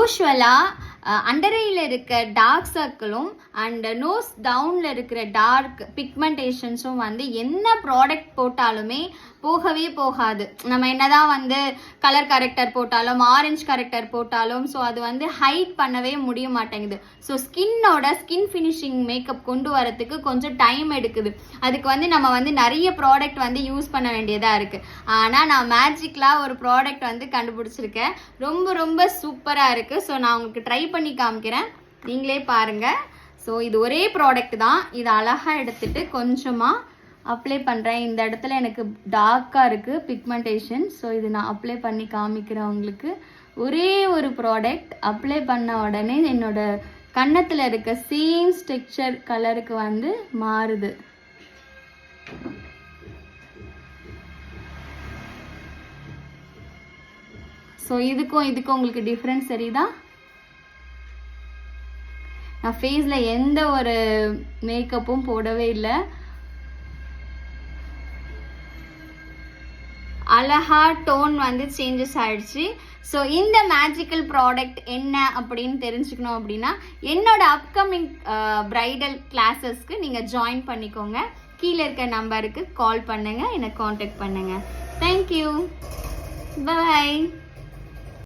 யூஸ்வலாக அண்டரையில் இருக்க dark சர்க்கிளும் and nose டவுனில் இருக்கிற டார்க் பிக்மெண்டேஷன்ஸும் வந்து என்ன ப்ராடக்ட் போட்டாலுமே போகவே போகாது. நம்ம என்னதான் வந்து கலர் கரெக்டர் போட்டாலும் ஆரஞ்சு கரெக்டர் போட்டாலும் ஸோ அது வந்து ஹைட் பண்ணவே முடிய மாட்டேங்குது. ஸோ ஸ்கின் ஃபினிஷிங் மேக்கப் கொண்டு வரத்துக்கு கொஞ்சம் டைம் எடுக்குது. அதுக்கு வந்து நம்ம வந்து நிறைய ப்ராடக்ட் வந்து யூஸ் பண்ண வேண்டியதாக இருக்குது. ஆனால் நான் மேஜிக்கலாக ஒரு ப்ராடக்ட் வந்து கண்டுபிடிச்சிருக்கேன். ரொம்ப ரொம்ப சூப்பராக இருக்குது. ஸோ நான் உங்களுக்கு ட்ரை பண்ணி காமிக்கிறேன், நீங்களே பாருங்கள். ஸோ இது ஒரே ப்ராடக்ட் தான். இது அழகாக எடுத்துகிட்டு கொஞ்சமாக அப்ளை பண்ணுறேன். இந்த இடத்துல எனக்கு டார்க்காக இருக்குது பிக்மெண்டேஷன். ஸோ இது நான் அப்ளை பண்ணி காமிக்கிறேன் உங்களுக்கு. ஒரே ஒரு ப்ராடக்ட் அப்ளை பண்ண உடனே என்னோட கன்னத்தில் இருக்க சேம் ஸ்ட்ரக்சர் கலருக்கு வந்து மாறுது. ஸோ இதுக்கும் உங்களுக்கு டிஃப்ரென்ஸ் தெரியுதா? நான் ஃபேஸில் எந்த ஒரு மேக்கப்பும் போடவே இல்லை. அழகா டோன் வந்து சேஞ்சஸ் ஆயிடுச்சு. ஸோ இந்த மேஜிக்கல் ப்ராடக்ட் என்ன அப்படின்னு தெரிஞ்சுக்கணும் அப்படின்னா என்னோட அப்கமிங் பிரைடல் கிளாஸஸ்க்கு நீங்கள் ஜாயின் பண்ணிக்கோங்க. கீழே இருக்க நம்பருக்கு கால் பண்ணுங்கள், என்னை காண்டாக்ட் பண்ணுங்கள். தேங்க்யூ, பாய்.